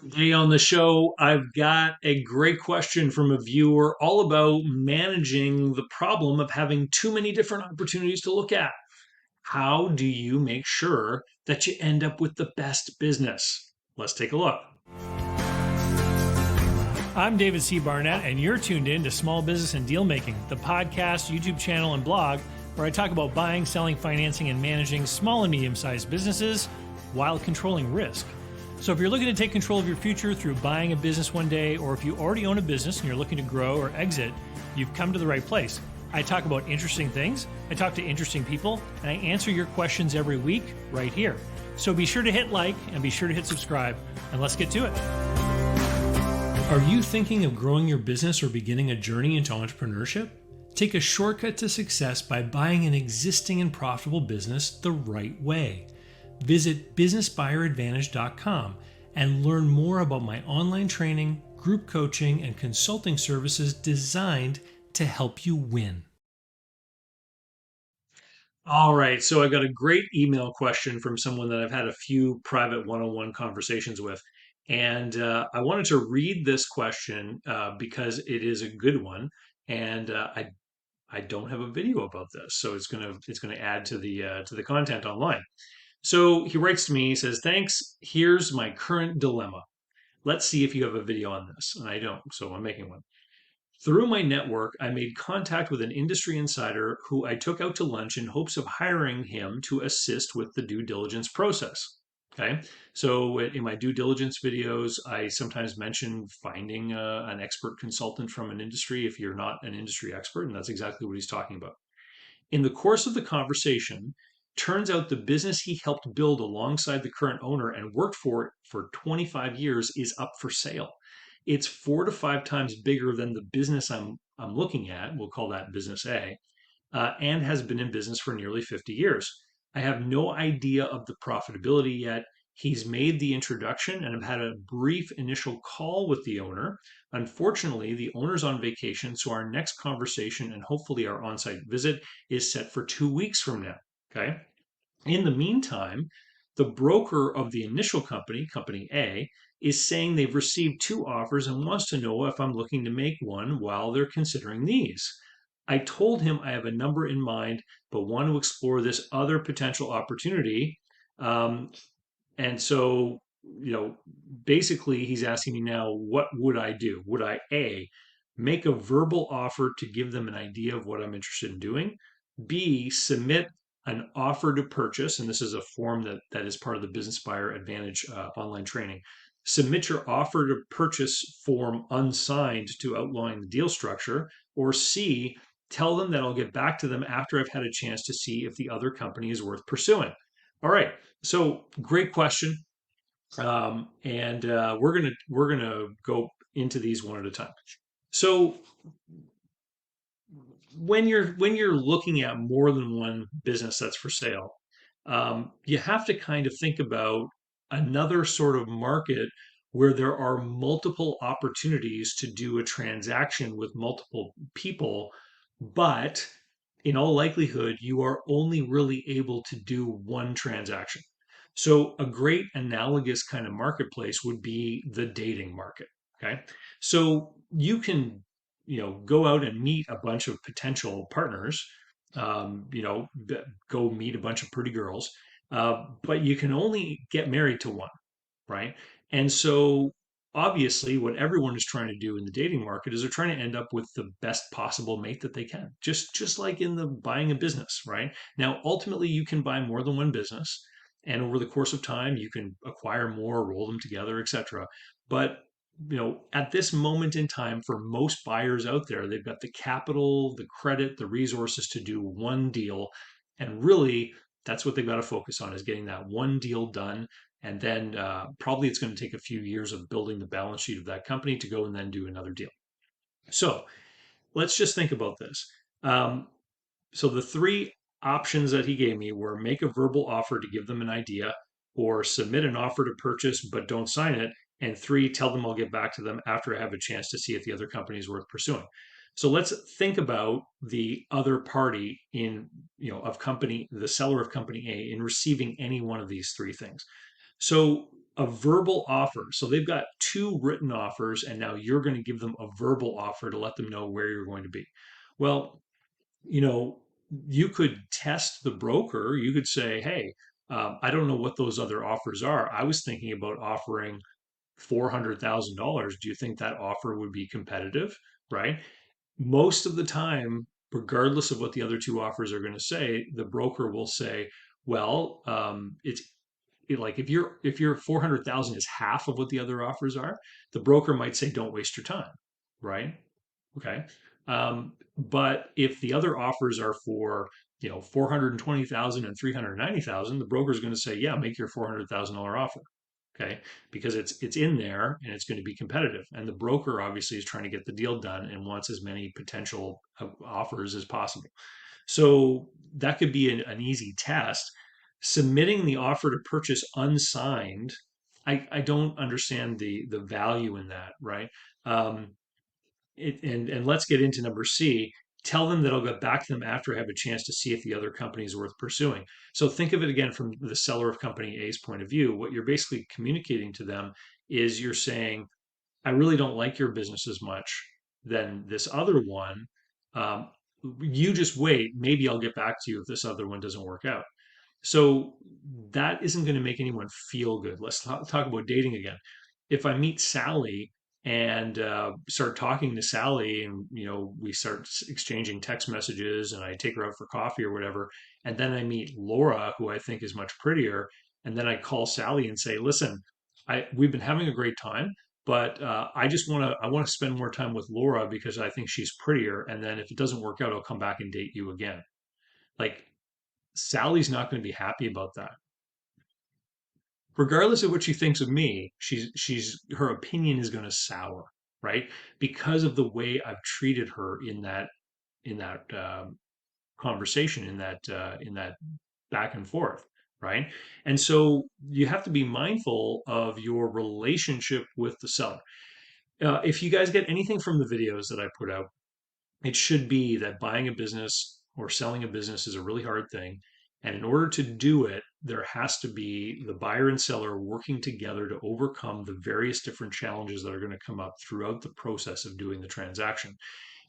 Today on the show, I've got a great question from a viewer all about managing the problem of having too many different opportunities to look at. How do you make sure that you end up with the best business? Let's take a look. I'm David C. Barnett, and you're tuned in to Small Business and Deal Making, the podcast, YouTube channel, and blog where I talk about buying, selling, financing, and managing small and medium sized businesses while controlling risk. So, if you're looking to take control of your future through buying a business one day, or if you already own a business and you're looking to grow or exit, you've come to the right place. I talk about interesting things, I talk to interesting people, and I answer your questions every week right here. So, be sure to hit like and be sure to hit subscribe, and let's get to it. Are you thinking of growing your business or beginning a journey into entrepreneurship? Take a shortcut to success by buying an existing and profitable business the right way. Visit businessbuyeradvantage.com and learn more about my online training, group coaching, and consulting services designed to help you win. All right, so I got a great email question from someone that I've had a few private one-on-one conversations with. And I wanted to read this question because it is a good one. And I don't have a video about this, so it's gonna add to the content online. So he writes to me, he says, "Thanks. Here's my current dilemma. Let's see if you have a video on this." And I don't, so I'm making one. Through my network, I made contact with an industry insider who I took out to lunch in hopes of hiring him to assist with the due diligence process. Okay. So in my due diligence videos, I sometimes mention finding an expert consultant from an industry if you're not an industry expert. And that's exactly what he's talking about. In the course of the conversation, turns out the business he helped build alongside the current owner and worked for 25 years is up for sale. It's 4 to 5 times bigger than the business I'm looking at. We'll call that business A, and has been in business for nearly 50 years. I have no idea of the profitability yet. He's made the introduction and I've had a brief initial call with the owner. Unfortunately, the owner's on vacation, so our next conversation and hopefully our on site visit is set for 2 weeks from now. Okay. In the meantime, the broker of the initial company, Company A, is saying they've received two offers and wants to know if I'm looking to make one while they're considering these. I told him I have a number in mind, but want to explore this other potential opportunity. Um, and so, basically, he's asking me now, what would I do? Would I A, make a verbal offer to give them an idea of what I'm interested in doing? B, submit an offer to purchase, and this is a form that is part of the Business Buyer Advantage online training. Submit your offer to purchase form unsigned to outline the deal structure. Or C, tell them that I'll get back to them after I've had a chance to see if the other company is worth pursuing. All right, so great question, and we're gonna go into these one at a time. So when you're looking at more than one business that's for sale, you have to kind of think about another sort of market where there are multiple opportunities to do a transaction with multiple people, but in all likelihood, you are only really able to do one transaction. So a great analogous kind of marketplace would be the dating market. Okay. So you can, go out and meet a bunch of potential partners, go meet a bunch of pretty girls, but you can only get married to one, right? And so obviously what everyone is trying to do in the dating market is they're trying to end up with the best possible mate that they can, just like in the buying a business, right? Now ultimately you can buy more than one business, and over the course of time you can acquire more, roll them together, etc. But at this moment in time, for most buyers out there, they've got the capital, the credit, the resources to do one deal, and really that's what they've got to focus on, is getting that one deal done. And then probably it's going to take a few years of building the balance sheet of that company to go and then do another deal. So let's just think about this. Um, so the three options that he gave me were: make a verbal offer to give them an idea, or submit an offer to purchase but don't sign it, and three, tell them I'll get back to them after I have a chance to see if the other company is worth pursuing. So let's think about the other party of company, the seller of company A, in receiving any one of these three things. So a verbal offer. So they've got two written offers, and now you're going to give them a verbal offer to let them know where you're going to be. Well, you know, you could test the broker. You could say, hey, I don't know what those other offers are. I was thinking about offering $400,000. Do you think that offer would be competitive? Right? Most of the time, regardless of what the other two offers are going to say, the broker will say, well, like if your 400,000 is half of what the other offers are, the broker might say, don't waste your time. Right? Okay. But if the other offers are for 420,000 and 390,000, the broker is going to say, yeah, make your $400,000 offer. Okay, because it's in there and it's going to be competitive. And the broker obviously is trying to get the deal done and wants as many potential offers as possible. So that could be an easy test. Submitting the offer to purchase unsigned, I don't understand the value in that, right? Um, and let's get into number C. Tell them that I'll get back to them after I have a chance to see if the other company is worth pursuing. So think of it again from the seller of company A's point of view. What you're basically communicating to them is you're saying, I really don't like your business as much than this other one. Um, you just wait. Maybe I'll get back to you if this other one doesn't work out. So that isn't going to make anyone feel good. Let's talk about dating again. If I meet Sally and start talking to Sally, and we start exchanging text messages, and I take her out for coffee or whatever, and then I meet Laura, who I think is much prettier, and then I call Sally and say, "Listen, we've been having a great time, but I want to spend more time with Laura because I think she's prettier, and then if it doesn't work out, I'll come back and date you again." Like Sally's not going to be happy about that. Regardless of what she thinks of me, she's her opinion is going to sour, right? Because of the way I've treated her in that conversation, in that back and forth, right? And so you have to be mindful of your relationship with the seller. If you guys get anything from the videos that I put out, it should be that buying a business or selling a business is a really hard thing. And in order to do it, there has to be the buyer and seller working together to overcome the various different challenges that are going to come up throughout the process of doing the transaction.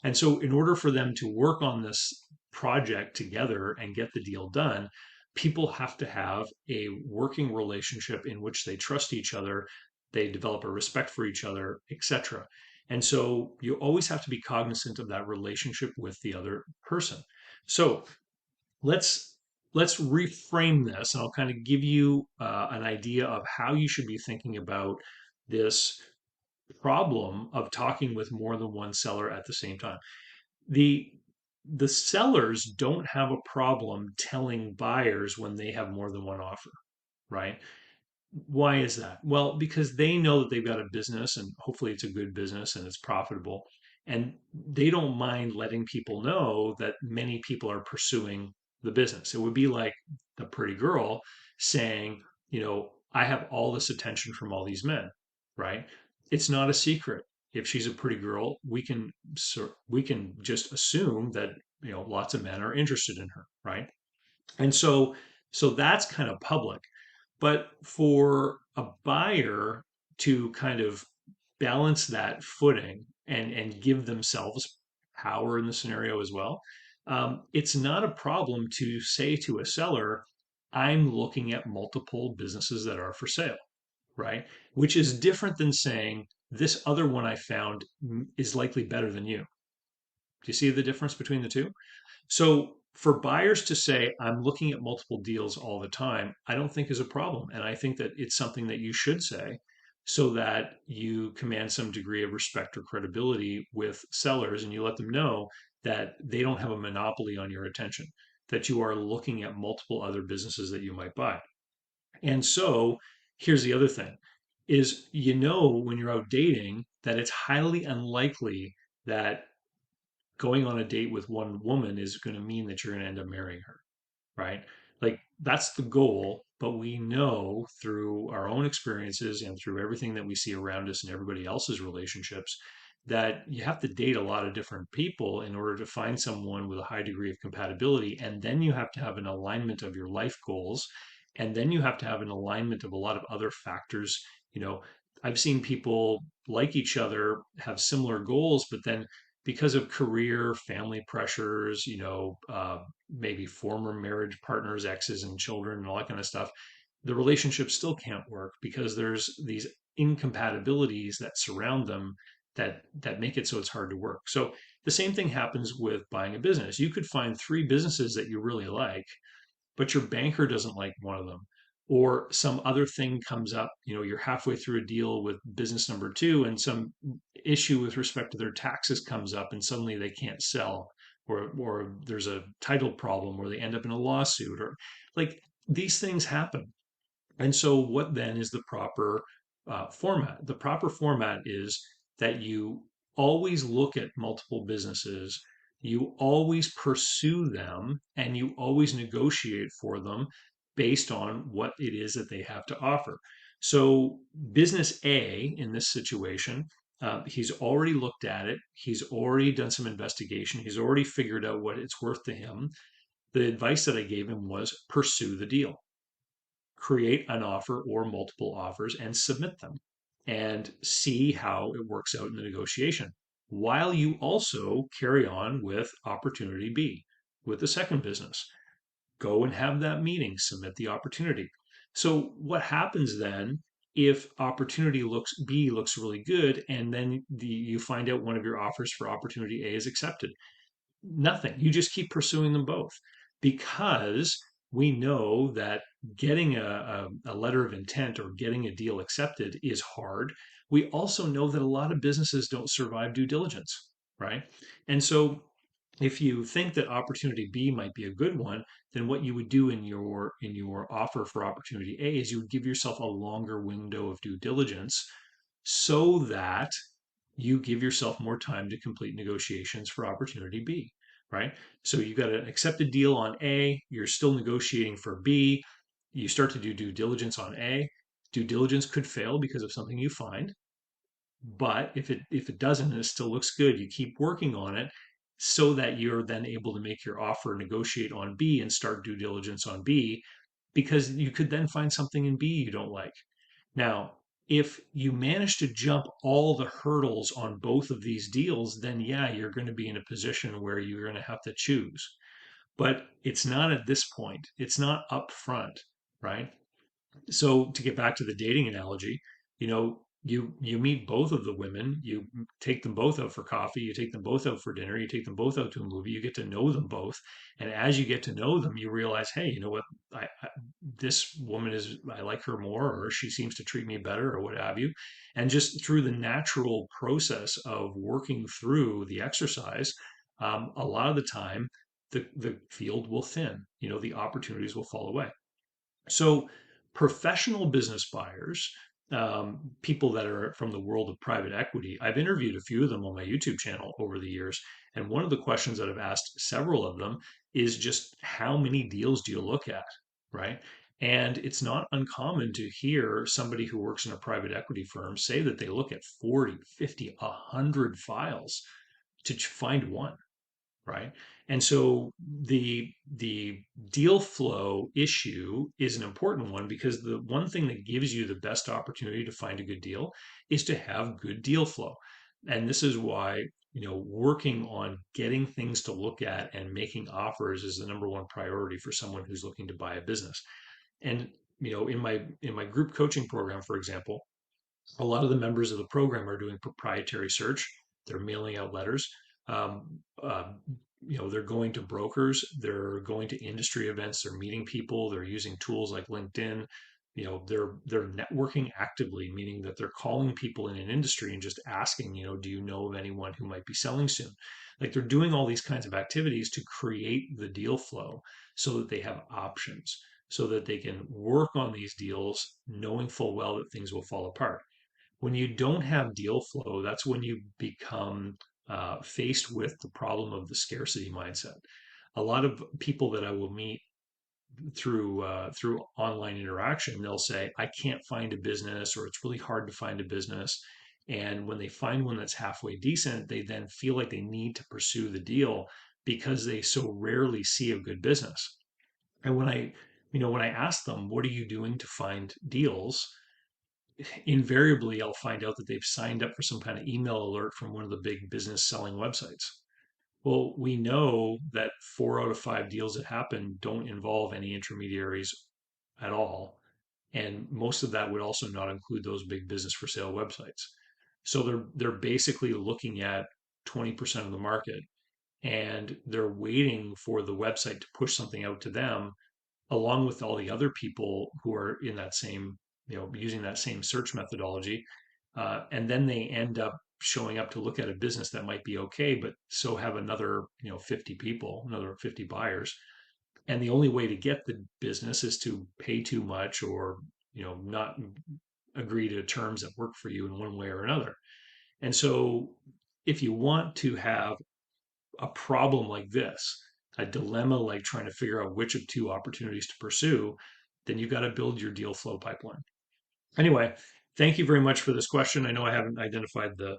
And so, in order for them to work on this project together and get the deal done, people have to have a working relationship in which they trust each other, they develop a respect for each other, etc. And so, you always have to be cognizant of that relationship with the other person. So, let's let's reframe this, and I'll kind of give you an idea of how you should be thinking about this problem of talking with more than one seller at the same time. The the sellers don't have a problem telling buyers when they have more than one offer, right? Why is that? Well, because they know that they've got a business, and hopefully it's a good business and it's profitable, and they don't mind letting people know that many people are pursuing the business. It would be like the pretty girl saying, I have all this attention from all these men, right? It's not a secret. If she's a pretty girl, we can just assume that lots of men are interested in her, right? And so that's kind of public. But for a buyer to kind of balance that footing and give themselves power in the scenario as well, it's not a problem to say to a seller, I'm looking at multiple businesses that are for sale, right? Which is different than saying, this other one I found is likely better than you. Do you see the difference between the two? So for buyers to say, I'm looking at multiple deals all the time, I don't think is a problem. And I think that it's something that you should say so that you command some degree of respect or credibility with sellers, and you let them know that they don't have a monopoly on your attention, that you are looking at multiple other businesses that you might buy. And so here's the other thing is, when you're out dating, that it's highly unlikely that going on a date with one woman is going to mean that you're going to end up marrying her, right? Like that's the goal, but we know through our own experiences and through everything that we see around us and everybody else's relationships that you have to date a lot of different people in order to find someone with a high degree of compatibility. And then you have to have an alignment of your life goals And then you have to have an alignment of a lot of other factors. You know, I've seen people like each other, have similar goals, but then because of career, family pressures, maybe former marriage partners, exes, and children, and all that kind of stuff, the relationship still can't work because there's these incompatibilities that surround them that make it so it's hard to work. So the same thing happens with buying a business. You could find three businesses that you really like, but your banker doesn't like one of them, or some other thing comes up. You're halfway through a deal with business number two, and some issue with respect to their taxes comes up, and suddenly they can't sell, or there's a title problem, or they end up in a lawsuit, or like these things happen. And so, what then is the proper format? The proper format is that you always look at multiple businesses, you always pursue them, and you always negotiate for them based on what it is that they have to offer. So, business A in this situation, he's already looked at it, he's already done some investigation, he's already figured out what it's worth to him. The advice that I gave him was pursue the deal, create an offer or multiple offers and submit them and see how it works out in the negotiation, while you also carry on with opportunity B, with the second business. Go and have that meeting, submit the opportunity. So what happens then if opportunity looks B looks really good, and then you find out one of your offers for opportunity A is accepted? Nothing. You just keep pursuing them both, because we know that getting a letter of intent or getting a deal accepted is hard. We also know that a lot of businesses don't survive due diligence, right? And so if you think that opportunity B might be a good one, then what you would do in your offer for opportunity A is you would give yourself a longer window of due diligence, so that you give yourself more time to complete negotiations for opportunity B, right? So you got an accepted deal on A, you're still negotiating for B, you start to do due diligence on A. Due diligence could fail because of something you find, but if it doesn't and it still looks good, you keep working on it, so that you're then able to make your offer, negotiate on B, and start due diligence on B, because you could then find something in B you don't like. Now, if you manage to jump all the hurdles on both of these deals, then yeah, you're going to be in a position where you're going to have to choose. But it's not at this point. It's not upfront, right? So to get back to the dating analogy, you meet both of the women, you take them both out for coffee, you take them both out for dinner, you take them both out to a movie, you get to know them both, and as you get to know them, you realize, hey, you know what, this woman is, I like her more, or she seems to treat me better, or what have you. And just through the natural process of working through the exercise, a lot of the time, the field will thin. The opportunities will fall away. So, professional business buyers, people that are from the world of private equity, I've interviewed a few of them on my YouTube channel over the years. And one of the questions that I've asked several of them is just, how many deals do you look at? Right. And it's not uncommon to hear somebody who works in a private equity firm say that they look at 40, 50, 100 files to find one, right? And so the deal flow issue is an important one, because the one thing that gives you the best opportunity to find a good deal is to have good deal flow. And this is why, working on getting things to look at and making offers is the number one priority for someone who's looking to buy a business. And in my group coaching program, for example, a lot of the members of the program are doing proprietary search. They're mailing out letters. Um, uh, they're going to brokers. They're going to industry events. They're meeting people. They're using tools like LinkedIn. They're networking actively, meaning that they're calling people in an industry and just asking, do you know of anyone who might be selling soon? Like, they're doing all these kinds of activities to create the deal flow, so that they have options, so that they can work on these deals knowing full well that things will fall apart. When you don't have deal flow, that's when you become faced with the problem of the scarcity mindset. A lot of people that I will meet through online interaction, they'll say, "I can't find a business," or "It's really hard to find a business." And when they find one that's halfway decent, they then feel like they need to pursue the deal because they so rarely see a good business. And when I when I ask them, what are you doing to find deals? Invariably, I'll find out that they've signed up for some kind of email alert from one of the big business selling websites. Well, we know that 4 out of 5 deals that happen don't involve any intermediaries at all. And most of that would also not include those big business for sale websites. So they're basically looking at 20% of the market, and they're waiting for the website to push something out to them along with all the other people who are in that same, using that same search methodology. And then they end up showing up to look at a business that might be okay, but so have another, 50 people, another 50 buyers. And the only way to get the business is to pay too much or, not agree to terms that work for you in one way or another. And so if you want to have a problem like this, a dilemma like trying to figure out which of two opportunities to pursue, then you've got to build your deal flow pipeline. Anyway, thank you very much for this question. I know I haven't identified the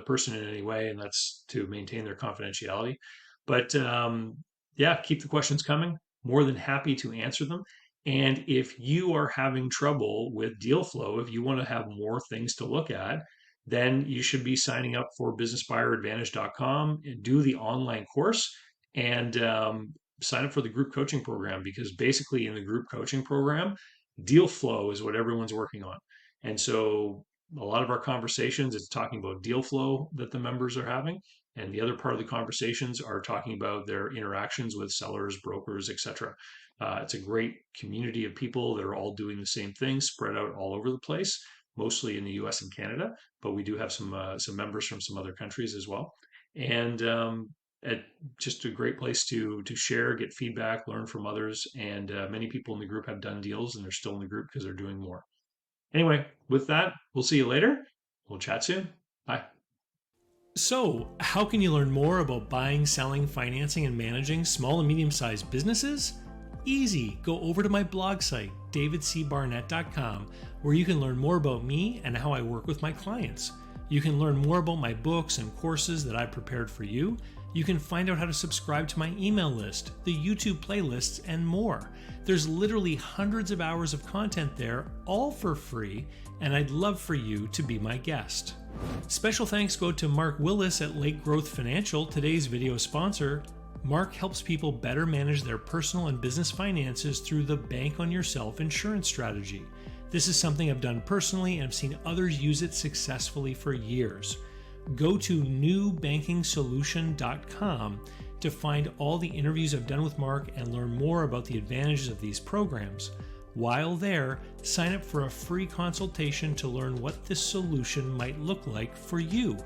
person in any way, and that's to maintain their confidentiality. But yeah, keep the questions coming. More than happy to answer them. And if you are having trouble with deal flow, if you want to have more things to look at, then you should be signing up for businessbuyeradvantage.com and do the online course and sign up for the group coaching program, because basically in the group coaching program, deal flow is what everyone's working on. And so a lot of our conversations is talking about deal flow that the members are having. And the other part of the conversations are talking about their interactions with sellers, brokers, etc. It's a great community of people that are all doing the same thing, spread out all over the place, mostly in the U.S. and Canada, but we do have some members from some other countries as well. And just a great place to share, get feedback, learn from others. And many people in the group have done deals and they're still in the group because they're doing more. Anyway, with that, we'll see you later. We'll chat soon. Bye. So, how can you learn more about buying, selling, financing, and managing small and medium sized businesses? Easy. Go over to my blog site, davidcbarnett.com, where you can learn more about me and how I work with my clients. You can learn more about my books and courses that I've prepared for you. You can find out how to subscribe to my email list, the YouTube playlists, and more. There's literally hundreds of hours of content there, all for free, and I'd love for you to be my guest. Special thanks go to Mark Willis at Lake Growth Financial, today's video sponsor. Mark helps people better manage their personal and business finances through the Bank on Yourself insurance strategy. This is something I've done personally and I've seen others use it successfully for years. Go to newbankingsolution.com to find all the interviews I've done with Mark and learn more about the advantages of these programs. While there, sign up for a free consultation to learn what this solution might look like for you.